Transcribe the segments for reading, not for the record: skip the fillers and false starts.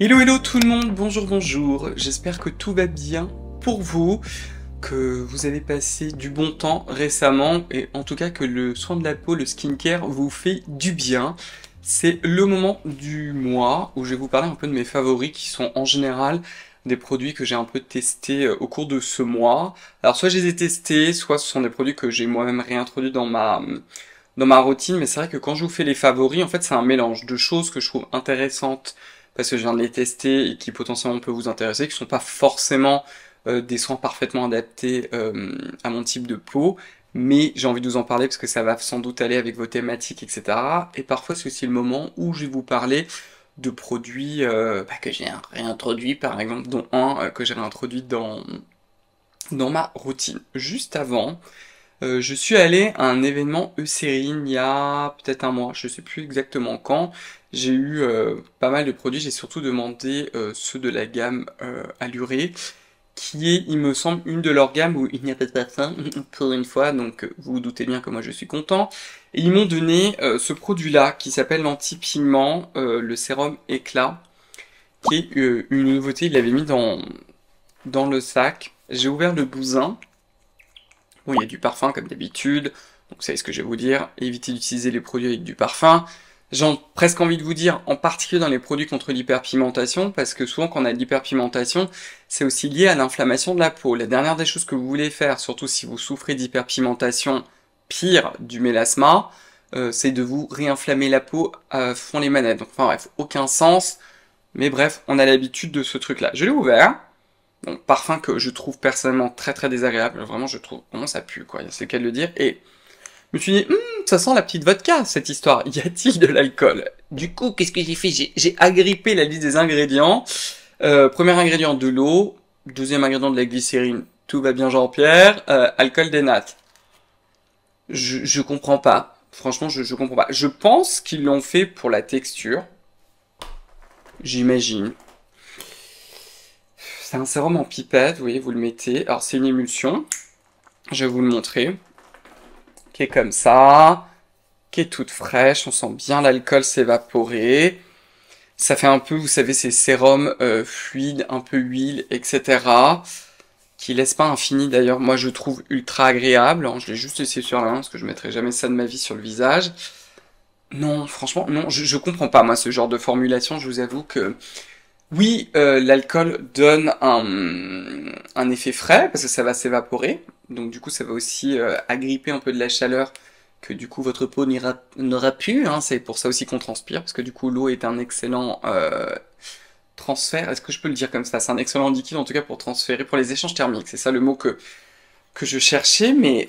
Hello hello tout le monde, bonjour bonjour, j'espère que tout va bien pour vous, que vous avez passé du bon temps récemment et en tout cas que le soin de la peau, le skincare vous fait du bien. C'est le moment du mois où je vais vous parler un peu de mes favoris qui sont en général des produits que j'ai un peu testés au cours de ce mois. Alors soit je les ai testés, soit ce sont des produits que j'ai moi-même réintroduits dans ma routine, mais c'est vrai que quand je vous fais les favoris, en fait, c'est un mélange de choses que je trouve intéressantes parce que je viens de les tester et qui potentiellement peuvent vous intéresser, qui sont pas forcément des soins parfaitement adaptés à mon type de peau, mais j'ai envie de vous en parler parce que ça va sans doute aller avec vos thématiques, etc. Et parfois, c'est aussi le moment où je vais vous parler de produits que j'ai réintroduits, par exemple, dont un que j'ai réintroduit dans ma routine. Juste avant, je suis allé à un événement Eucérine il y a peut-être un mois, je sais plus exactement quand. J'ai eu pas mal de produits, j'ai surtout demandé ceux de la gamme Alluré, qui est, il me semble, une de leurs gammes où il n'y a pas de parfum, pour une fois, donc vous vous doutez bien que moi je suis content. Et ils m'ont donné ce produit-là, qui s'appelle l'anti-pigment, le sérum éclat, qui est une nouveauté, il l'avait mis dans le sac. J'ai ouvert le bousin. Bon, il y a du parfum comme d'habitude, donc vous savez ce que je vais vous dire, évitez d'utiliser les produits avec du parfum. J'ai presque envie de vous dire, en particulier dans les produits contre l'hyperpigmentation, parce que souvent quand on a de l'hyperpigmentation, c'est aussi lié à l'inflammation de la peau. La dernière des choses que vous voulez faire, surtout si vous souffrez d'hyperpigmentation, pire du mélasma, c'est de vous réinflammer la peau à fond les manettes. Donc enfin bref, aucun sens, mais bref, on a l'habitude de ce truc-là. Je l'ai ouvert. Donc, parfum que je trouve personnellement très très désagréable. Vraiment, je trouve vraiment ça pue, quoi. C'est qu'à le dire. Et je me suis dit, ça sent la petite vodka, cette histoire. Y a-t-il de l'alcool? Du coup, qu'est-ce que j'ai fait? J'ai agrippé la liste des ingrédients. Premier ingrédient, de l'eau. Deuxième ingrédient, de la glycérine. Tout va bien, Jean-Pierre. Alcool des nattes. Je comprends pas. Franchement, je comprends pas. Je pense qu'ils l'ont fait pour la texture. J'imagine. C'est un sérum en pipette, vous voyez, vous le mettez. Alors, c'est une émulsion. Je vais vous le montrer. Qui est comme ça. Qui est toute fraîche. On sent bien l'alcool s'évaporer. Ça fait un peu, vous savez, ces sérums fluides, un peu huile, etc. Qui laissent pas infini d'ailleurs. Moi, je trouve ultra agréable. Je l'ai juste essayé sur la main parce que je mettrai jamais ça de ma vie sur le visage. Non, franchement, non, je comprends pas, moi, ce genre de formulation. Je vous avoue que oui, l'alcool donne un effet frais parce que ça va s'évaporer. Donc du coup, ça va aussi agripper un peu de la chaleur que du coup votre peau n'aura plus. Hein. C'est pour ça aussi qu'on transpire parce que du coup l'eau est un excellent transfert. Est-ce que je peux le dire comme ça? C'est un excellent liquide en tout cas pour transférer, pour les échanges thermiques. C'est ça le mot que je cherchais, mais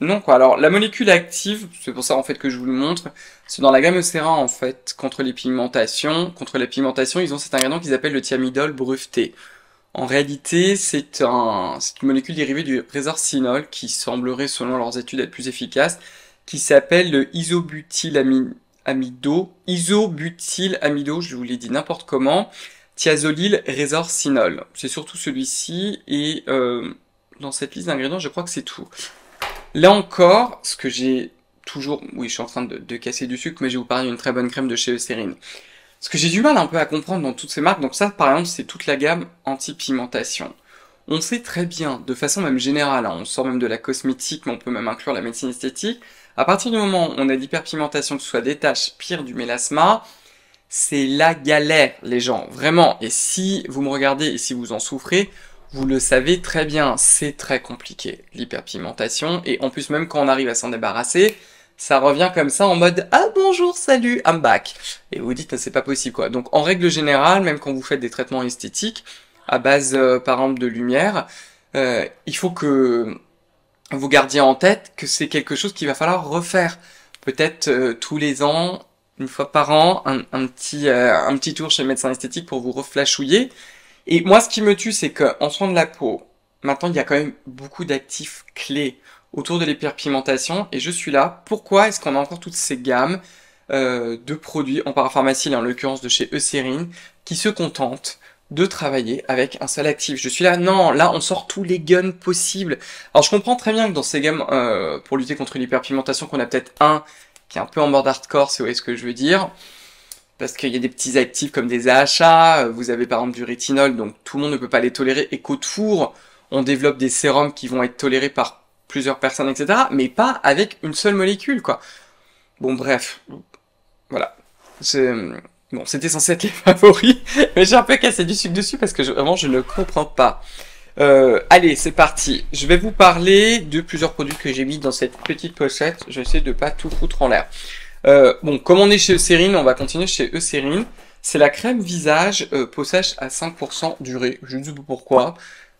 non quoi. Alors la molécule active, c'est pour ça en fait que je vous le montre, c'est dans la gamme Eucérin en fait contre les pigmentations. Contre la pigmentation, ils ont cet ingrédient qu'ils appellent le thiamidol breveté. En réalité, c'est une molécule dérivée du résorcinol qui semblerait, selon leurs études, être plus efficace, qui s'appelle le isobutylamide, je vous l'ai dit n'importe comment, thiazolyle résorcinol. C'est surtout celui-ci et dans cette liste d'ingrédients, je crois que c'est tout. Là encore, ce que j'ai toujours... Oui, je suis en train de casser du sucre, mais je vais vous parler d'une très bonne crème de chez Eucérine. Ce que j'ai du mal un peu à comprendre dans toutes ces marques, donc ça par exemple c'est toute la gamme anti-pigmentation. On sait très bien, de façon même générale, hein, on sort même de la cosmétique, mais on peut même inclure la médecine esthétique, à partir du moment où on a d'hyperpigmentation, que ce soit des taches, pire du mélasma, c'est la galère, les gens, vraiment. Et si vous me regardez et si vous en souffrez, vous le savez très bien, c'est très compliqué, l'hyperpigmentation, et en plus même quand on arrive à s'en débarrasser, ça revient comme ça en mode ah bonjour, salut, I'm back. Et vous dites c'est pas possible quoi. Donc en règle générale, même quand vous faites des traitements esthétiques à base par exemple de lumière, il faut que vous gardiez en tête que c'est quelque chose qu'il va falloir refaire. Peut-être tous les ans, une fois par an, un petit tour chez le médecin esthétique pour vous reflashouiller. Et moi ce qui me tue c'est qu'en soin de la peau, maintenant il y a quand même beaucoup d'actifs clés autour de l'hyperpigmentation et je suis là. Pourquoi est-ce qu'on a encore toutes ces gammes de produits en parapharmacie, en l'occurrence de chez Eucérine, qui se contentent de travailler avec un seul actif? Je suis là, non, là on sort tous les guns possibles. Alors je comprends très bien que dans ces gammes pour lutter contre l'hyperpigmentation, qu'on a peut-être un qui est un peu en mode hardcore, si vous voyez ce que je veux dire. parce qu'il y a des petits actifs comme des AHA, vous avez par exemple du rétinol, donc tout le monde ne peut pas les tolérer, et qu'au tour, on développe des sérums qui vont être tolérés par plusieurs personnes, etc., mais pas avec une seule molécule, quoi. Bon, bref, voilà. Bon, c'était censé être les favoris, mais j'ai un peu cassé du sucre dessus parce que vraiment, je ne comprends pas. Allez, c'est parti. Je vais vous parler de plusieurs produits que j'ai mis dans cette petite pochette. Je vais essayer de pas tout foutre en l'air. Bon, comme on est chez Eucérine, on va continuer chez Eucérine. C'est la crème visage peau sèche à 5% d'urée. Je ne sais pas pourquoi.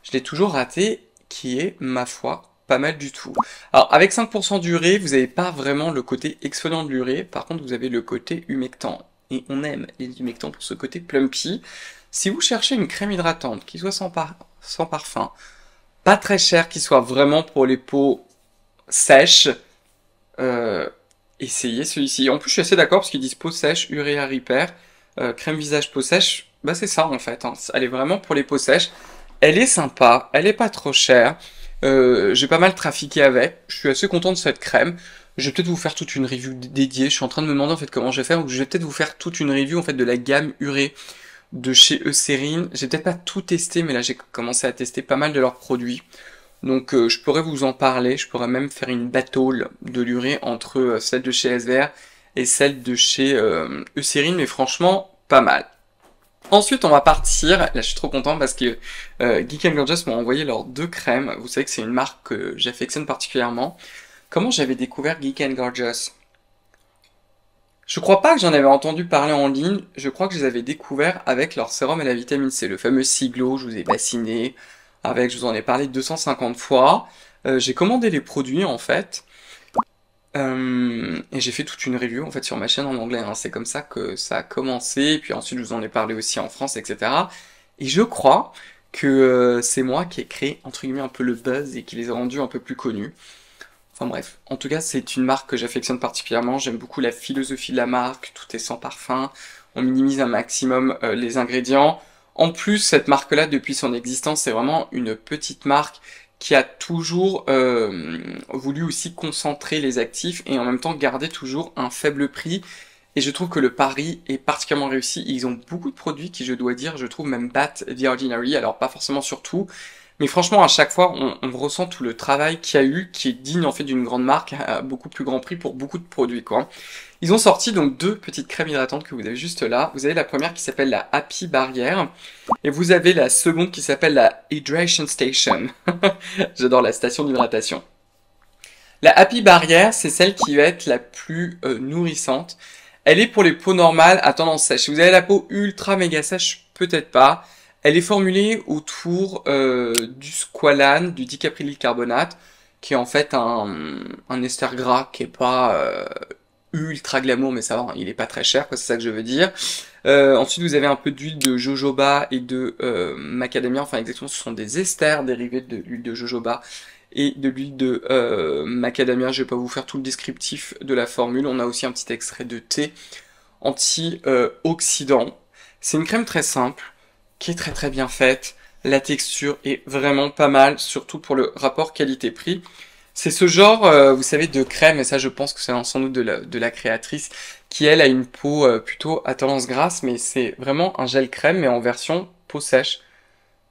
Je l'ai toujours raté, qui est, ma foi, pas mal du tout. Alors, avec 5% d'urée, vous n'avez pas vraiment le côté exfoliant de l'urée. Par contre, vous avez le côté humectant. Et on aime les humectants pour ce côté plumpy. Si vous cherchez une crème hydratante qui soit sans parfum, pas très chère, qui soit vraiment pour les peaux sèches, essayez celui-ci. En plus, je suis assez d'accord parce qu'ils disent peau sèche, Urea Repair, crème visage peau sèche. Bah, c'est ça en fait. Hein. Elle est vraiment pour les peaux sèches. Elle est sympa, elle est pas trop chère. J'ai pas mal trafiqué avec. Je suis assez content de cette crème. Je vais peut-être vous faire toute une review dédiée. Je suis en train de me demander en fait comment je vais faire. Je vais peut-être vous faire toute une review en fait de la gamme Urée de chez Eucérine. J'ai peut-être pas tout testé, mais là j'ai commencé à tester pas mal de leurs produits. Donc je pourrais vous en parler. Je pourrais même faire une battle de l'urée entre celle de chez SVR et celle de chez Eucérine, mais franchement pas mal. Ensuite, on va partir. Là, je suis trop content parce que Geek Gorgeous m'a envoyé leurs deux crèmes. Vous savez que c'est une marque que j'affectionne particulièrement. Comment j'avais découvert Geek Gorgeous? Je crois pas que j'en avais entendu parler en ligne. Je crois que je les avais découverts avec leur sérum à la vitamine C, le fameux Siglo. Je vous ai bassiné avec. Je vous en ai parlé 250 fois. J'ai commandé les produits en fait. Et j'ai fait toute une review en fait sur ma chaîne en anglais, hein. C'est comme ça que ça a commencé, et puis ensuite je vous en ai parlé aussi en France, etc. Et je crois que c'est moi qui ai créé entre guillemets un peu le buzz et qui les a rendus un peu plus connus. Enfin bref, en tout cas c'est une marque que j'affectionne particulièrement, j'aime beaucoup la philosophie de la marque, tout est sans parfum, on minimise un maximum les ingrédients. En plus, cette marque-là, depuis son existence, c'est vraiment une petite marque qui a toujours voulu aussi concentrer les actifs et en même temps garder toujours un faible prix. Et je trouve que le pari est particulièrement réussi. Ils ont beaucoup de produits qui, je dois dire, je trouve même battent The Ordinary. Alors pas forcément sur tout, mais franchement à chaque fois on ressent tout le travail qu'il y a eu, qui est digne en fait d'une grande marque à beaucoup plus grand prix pour beaucoup de produits, quoi. Ils ont sorti donc deux petites crèmes hydratantes que vous avez juste là. Vous avez la première qui s'appelle la Happy Barrière et vous avez la seconde qui s'appelle la Hydration Station. J'adore la station d'hydratation. La Happy Barrière, c'est celle qui va être la plus nourrissante. Elle est pour les peaux normales à tendance sèche. Si vous avez la peau ultra méga sèche, peut-être pas. Elle est formulée autour du squalane, du dicaprylyl carbonate, qui est en fait un ester gras qui est pas ultra glamour, mais ça va, il est pas très cher, quoi, c'est ça que je veux dire. Ensuite, vous avez un peu d'huile de jojoba et de macadamia, enfin exactement, ce sont des esters dérivés de l'huile de jojoba et de l'huile de macadamia. Je vais pas vous faire tout le descriptif de la formule. On a aussi un petit extrait de thé anti-oxydant. C'est une crème très simple, qui est très très bien faite. La texture est vraiment pas mal, surtout pour le rapport qualité-prix. C'est ce genre, vous savez, de crème, et ça je pense que c'est sans doute de la créatrice, qui elle a une peau plutôt à tendance grasse, mais c'est vraiment un gel crème, mais en version peau sèche.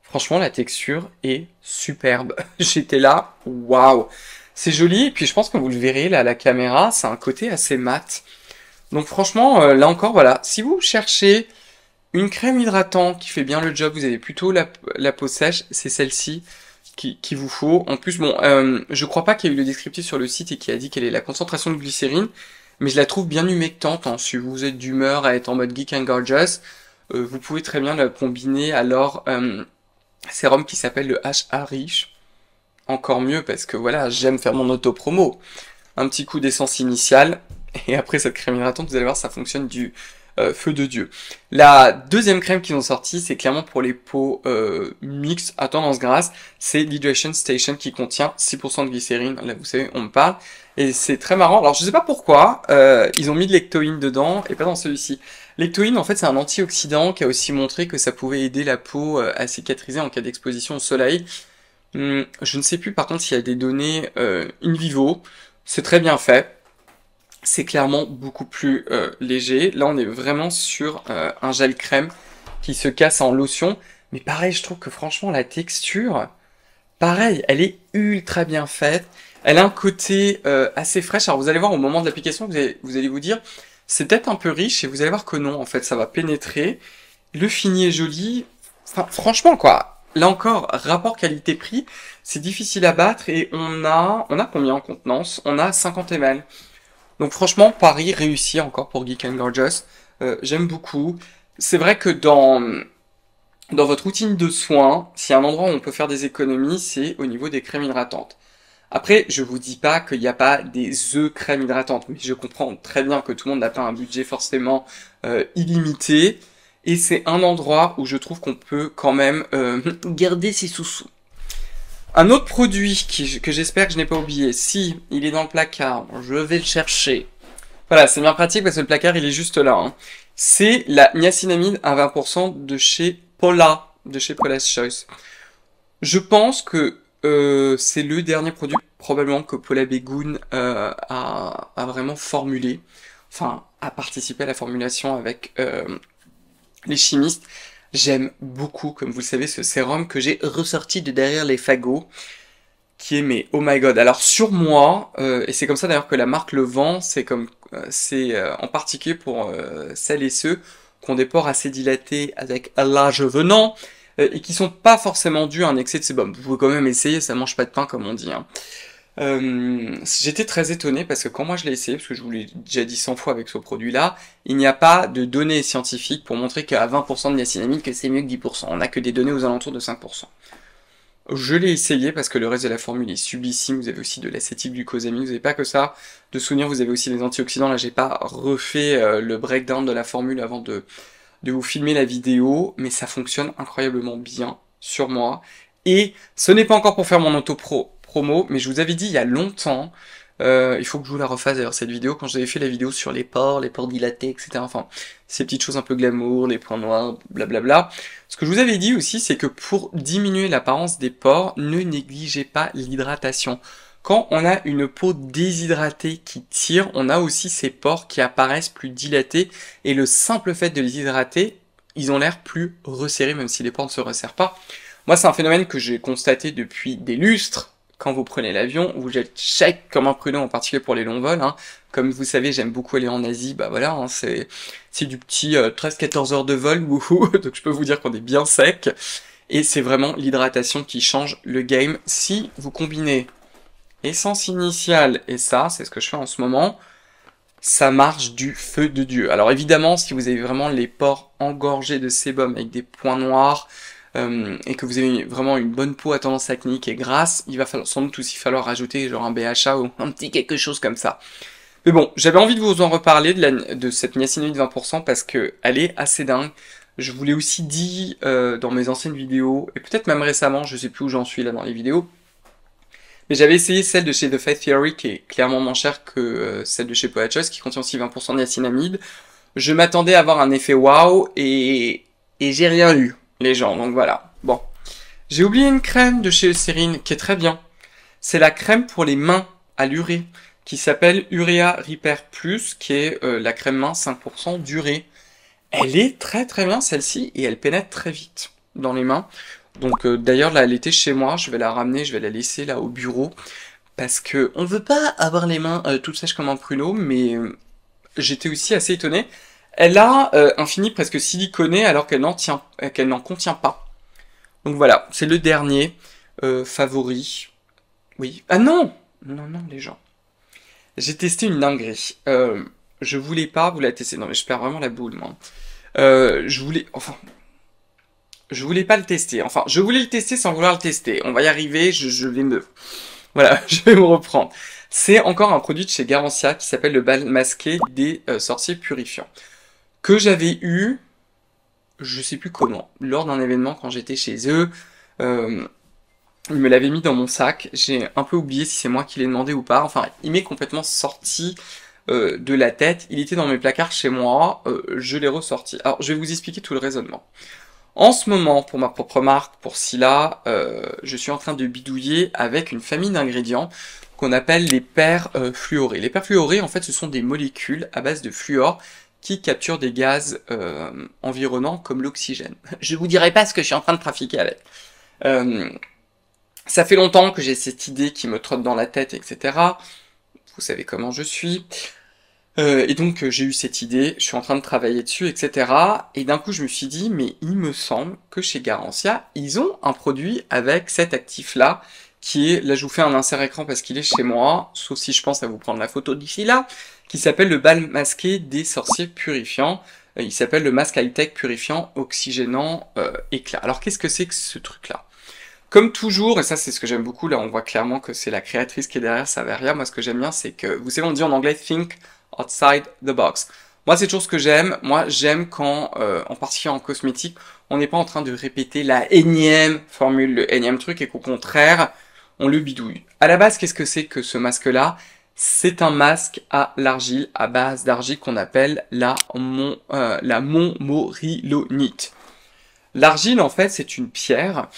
Franchement, la texture est superbe. J'étais là, waouh! C'est joli, et puis je pense que vous le verrez là à la caméra, c'est un côté assez mat. Donc franchement, là encore, voilà, si vous cherchez une crème hydratante qui fait bien le job, vous avez plutôt la peau sèche, c'est celle-ci qui vous faut. En plus, bon, je crois pas qu'il y ait eu le descriptif sur le site et qui a dit quelle est la concentration de glycérine, mais je la trouve bien humectante, hein. Si vous êtes d'humeur à être en mode Geek and Gorgeous, vous pouvez très bien la combiner à leur sérum qui s'appelle le HA Rich. Encore mieux parce que voilà, j'aime faire mon auto-promo. Un petit coup d'essence initiale, et après cette crème hydratante, vous allez voir, ça fonctionne du feu de Dieu. La deuxième crème qu'ils ont sortie, c'est clairement pour les peaux mixtes à tendance grasse, c'est l'Hydration Station qui contient 6% de glycérine. Là, vous savez, on me parle. Et c'est très marrant. Alors, je sais pas pourquoi, ils ont mis de l'ectoïne dedans et pas dans celui-ci. L'ectoïne, en fait, c'est un antioxydant qui a aussi montré que ça pouvait aider la peau à cicatriser en cas d'exposition au soleil. Je ne sais plus, par contre, s'il y a des données in vivo. C'est très bien fait. c'est clairement beaucoup plus léger. Là, on est vraiment sur un gel crème qui se casse en lotion. Mais pareil, je trouve que franchement, la texture, pareil, elle est ultra bien faite. Elle a un côté assez fraîche. Alors, vous allez voir au moment de l'application, vous allez vous dire, c'est peut-être un peu riche. Et vous allez voir que non, en fait, ça va pénétrer. Le fini est joli. Enfin, franchement, quoi. Là encore, rapport qualité-prix, c'est difficile à battre. Et on a combien en contenance? On a 50 ml. Donc franchement, Paris réussi encore pour Geek and Gorgeous. J'aime beaucoup. C'est vrai que dans votre routine de soins, s'il y a un endroit où on peut faire des économies, c'est au niveau des crèmes hydratantes. Après, je vous dis pas qu'il n'y a pas des crèmes hydratantes, mais je comprends très bien que tout le monde n'a pas un budget forcément illimité. Et c'est un endroit où je trouve qu'on peut quand même garder ses sous-sous. Un autre produit que j'espère que je n'ai pas oublié, si il est dans le placard, je vais le chercher. Voilà, c'est bien pratique parce que le placard il est juste là. Hein. C'est la niacinamide à 20% de chez Paula, de chez Paula's Choice. Je pense que c'est le dernier produit probablement que Paula Begoun a vraiment formulé, enfin a participé à la formulation avec les chimistes. J'aime beaucoup, comme vous le savez, ce sérum que j'ai ressorti de derrière les fagots, qui est mais oh my god. Alors sur moi, et c'est comme ça d'ailleurs que la marque le vend, c'est en particulier pour celles et ceux qui ont des pores assez dilatés avec l'âge venant et qui sont pas forcément dus à un excès de sébum. Vous pouvez quand même essayer, ça mange pas de pain comme on dit. Hein. J'étais très étonné parce que quand moi je l'ai essayé, parce que je vous l'ai déjà dit 100 fois avec ce produit-là, il n'y a pas de données scientifiques pour montrer qu'à 20% de niacinamide que c'est mieux que 10%. On n'a que des données aux alentours de 5%. Je l'ai essayé parce que le reste de la formule est sublissime. Vous avez aussi de l'acétylglucosamine, vous n'avez pas que ça. De souvenir, vous avez aussi les antioxydants. Là, j'ai pas refait le breakdown de la formule avant de vous filmer la vidéo, mais ça fonctionne incroyablement bien sur moi. Et ce n'est pas encore pour faire mon promo, mais je vous avais dit il y a longtemps, il faut que je vous la refasse d'ailleurs cette vidéo, quand j'avais fait la vidéo sur les pores dilatés, etc. Enfin, ces petites choses un peu glamour, les points noirs, blablabla. Ce que je vous avais dit aussi, c'est que pour diminuer l'apparence des pores, ne négligez pas l'hydratation. Quand on a une peau déshydratée qui tire, on a aussi ces pores qui apparaissent plus dilatés, et le simple fait de les hydrater, ils ont l'air plus resserrés, même si les pores ne se resserrent pas. Moi, c'est un phénomène que j'ai constaté depuis des lustres. Quand vous prenez l'avion, vous êtes sec comme un prud'homme, en particulier pour les longs vols. Hein. Comme vous savez, j'aime beaucoup aller en Asie. Bah voilà, hein, c'est du petit 13-14 heures de vol, wouhou. Donc je peux vous dire qu'on est bien sec. Et c'est vraiment l'hydratation qui change le game. Si vous combinez essence initiale et ça, c'est ce que je fais en ce moment, ça marche du feu de Dieu. Alors évidemment, si vous avez vraiment les pores engorgés de sébum avec des points noirs, et que vous avez vraiment une bonne peau à tendance acnéique et grasse, il va sans doute aussi falloir rajouter genre un BHA ou un petit quelque chose comme ça. Mais bon, j'avais envie de vous en reparler de cette niacinamide 20% parce que elle est assez dingue. Je vous l'ai aussi dit dans mes anciennes vidéos, et peut-être même récemment, je sais plus où j'en suis là dans les vidéos, mais j'avais essayé celle de chez The Faith Theory qui est clairement moins chère que celle de chez Paula's Choice qui contient aussi 20% de niacinamide. Je m'attendais à avoir un effet waouh et j'ai rien eu. Les gens, donc voilà. Bon. J'ai oublié une crème de chez Eucérine qui est très bien. C'est la crème pour les mains à l'urée qui s'appelle Urea Repair Plus, qui est la crème main 5% d'urée. Elle est très très bien celle-ci et elle pénètre très vite dans les mains. Donc d'ailleurs là elle était chez moi, je vais la ramener, je vais la laisser là au bureau parce que on veut pas avoir les mains toutes sèches comme un pruneau, mais j'étais aussi assez étonné. Elle a un fini presque siliconé alors qu'elle n'en contient pas. Donc voilà, c'est le dernier favori. Oui. Ah non! Non, les gens. J'ai testé une dinguerie. Je voulais pas vous la tester. Non mais je perds vraiment la boule, moi. Je voulais pas le tester. Enfin, je voulais le tester sans vouloir le tester. On va y arriver, Voilà, je vais me reprendre. C'est encore un produit de chez Garancia qui s'appelle le bal masqué des sorciers purifiants. Que j'avais eu, je sais plus comment, lors d'un événement quand j'étais chez eux, ils me l'avaient mis dans mon sac, j'ai un peu oublié si c'est moi qui l'ai demandé ou pas, enfin il m'est complètement sorti de la tête, il était dans mes placards chez moi, je l'ai ressorti. Alors je vais vous expliquer tout le raisonnement. En ce moment, pour ma propre marque, pour Scylla, je suis en train de bidouiller avec une famille d'ingrédients qu'on appelle les perfluorés. Les perfluorés, en fait, ce sont des molécules à base de fluor qui capturent des gaz environnants comme l'oxygène. Je vous dirai pas ce que je suis en train de trafiquer avec. Ça fait longtemps que j'ai cette idée qui me trotte dans la tête, etc. Vous savez comment je suis. Et donc j'ai eu cette idée, je suis en train de travailler dessus, etc. Et d'un coup je me suis dit, mais il me semble que chez Garantia, ils ont un produit avec cet actif-là, qui est, là je vous fais un insert écran parce qu'il est chez moi, sauf si je pense à vous prendre la photo d'ici là, qui s'appelle le bal masqué des sorciers purifiants. Il s'appelle le masque high-tech purifiant oxygénant éclat. Alors qu'est-ce que c'est que ce truc-là? Comme toujours, et ça c'est ce que j'aime beaucoup, là on voit clairement que c'est la créatrice qui est derrière Saveria. Moi ce que j'aime bien c'est que, vous savez on dit en anglais think outside the box. Moi c'est toujours ce que j'aime, moi j'aime quand, en particulier en cosmétique, on n'est pas en train de répéter la énième formule, le énième truc, et qu'au contraire, on le bidouille. À la base, qu'est-ce que c'est que ce masque-là? C'est un masque à l'argile, à base d'argile qu'on appelle la montmorillonite. L'argile en fait c'est une pierre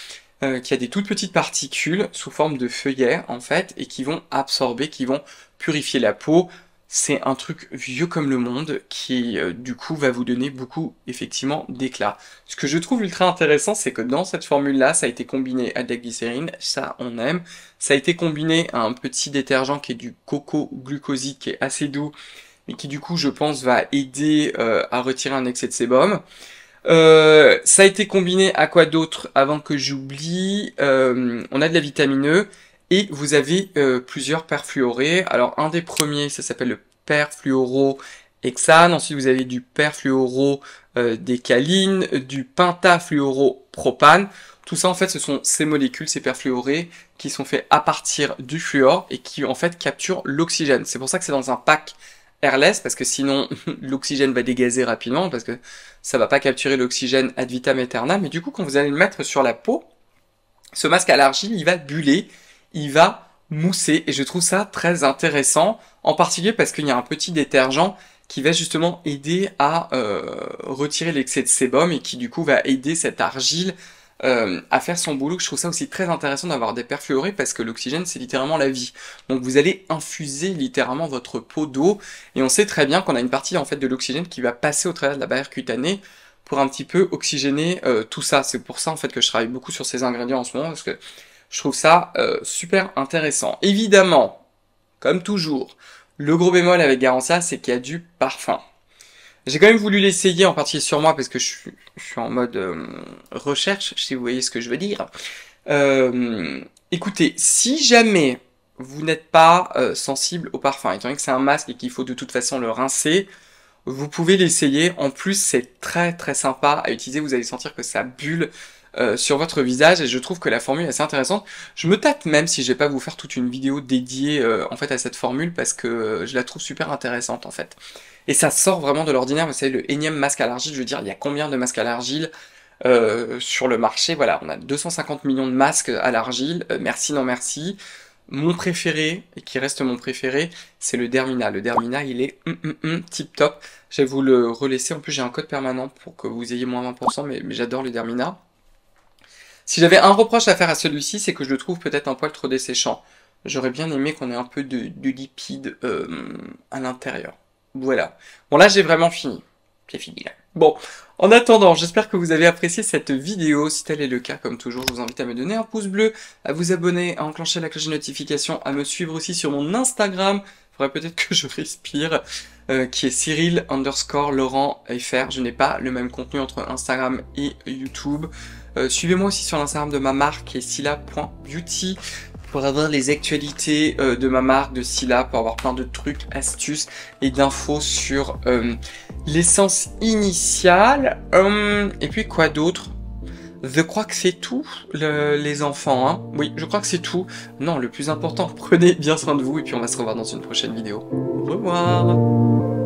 qui a des toutes petites particules sous forme de feuillets en fait, et qui vont absorber, qui vont purifier la peau. C'est un truc vieux comme le monde qui du coup va vous donner beaucoup effectivement d'éclat. Ce que je trouve ultra intéressant, c'est que dans cette formule là, ça a été combiné à de la glycérine, ça on aime, ça a été combiné à un petit détergent qui est du coco glucosique qui est assez doux, mais qui du coup je pense va aider à retirer un excès de sébum. Ça a été combiné à quoi d'autre avant que j'oublie? On a de la vitamine E. Et vous avez plusieurs perfluorés. Alors un des premiers, ça s'appelle le perfluorohexane. Ensuite vous avez du perfluorodécaline, du pentafluoropropane. Tout ça en fait ce sont ces molécules, ces perfluorés, qui sont faits à partir du fluor et qui en fait capturent l'oxygène. C'est pour ça que c'est dans un pack airless, parce que sinon l'oxygène va dégazer rapidement, parce que ça va pas capturer l'oxygène ad vitam aeternam. Mais du coup quand vous allez le mettre sur la peau, ce masque à l'argile il va buller, il va mousser, et je trouve ça très intéressant, en particulier parce qu'il y a un petit détergent qui va justement aider à retirer l'excès de sébum, et qui du coup va aider cette argile à faire son boulot. Je trouve ça aussi très intéressant d'avoir des perfluorés, parce que l'oxygène c'est littéralement la vie. Donc vous allez infuser littéralement votre peau d'eau, et on sait très bien qu'on a une partie en fait de l'oxygène qui va passer au travers de la barrière cutanée pour un petit peu oxygéner tout ça. C'est pour ça en fait que je travaille beaucoup sur ces ingrédients en ce moment, parce que je trouve ça super intéressant. Évidemment, comme toujours, le gros bémol avec Garantia, c'est qu'il y a du parfum. J'ai quand même voulu l'essayer, en particulier sur moi, parce que je suis en mode recherche, si vous voyez ce que je veux dire. Écoutez, si jamais vous n'êtes pas sensible au parfum, étant donné que c'est un masque et qu'il faut de toute façon le rincer, vous pouvez l'essayer. En plus, c'est très très sympa à utiliser. Vous allez sentir que ça bulle sur votre visage, et je trouve que la formule est assez intéressante. Je me tâte même si je vais pas vous faire toute une vidéo dédiée en fait à cette formule, parce que je la trouve super intéressante en fait. Et ça sort vraiment de l'ordinaire. Vous savez, le énième masque à l'argile, je veux dire, il y a combien de masques à l'argile sur le marché? Voilà, on a 250 millions de masques à l'argile. Merci, non merci. Mon préféré, et qui reste mon préféré, c'est le Dermina. Le Dermina, il est tip top. Je vais vous le relaisser. En plus, j'ai un code permanent pour que vous ayez moins 20%, mais j'adore le Dermina. Si j'avais un reproche à faire à celui-ci, c'est que je le trouve peut-être un poil trop desséchant. J'aurais bien aimé qu'on ait un peu de lipides à l'intérieur. Voilà. Bon, là, j'ai vraiment fini. J'ai fini, là. Bon, en attendant, j'espère que vous avez apprécié cette vidéo. Si tel est le cas, comme toujours, je vous invite à me donner un pouce bleu, à vous abonner, à enclencher la cloche de notification, à me suivre aussi sur mon Instagram. Il faudrait peut-être que je respire, qui est Cyril_Laurent_FR. Je n'ai pas le même contenu entre Instagram et YouTube. Suivez-moi aussi sur l'Instagram de ma marque, qui est scylla.beauty, pour avoir les actualités de ma marque, de Scylla, pour avoir plein de trucs, astuces et d'infos sur l'essence initiale. Et puis quoi d'autre? Je crois que c'est tout, les enfants, hein. Oui, je crois que c'est tout. Non, le plus important, prenez bien soin de vous, et puis on va se revoir dans une prochaine vidéo. Au revoir.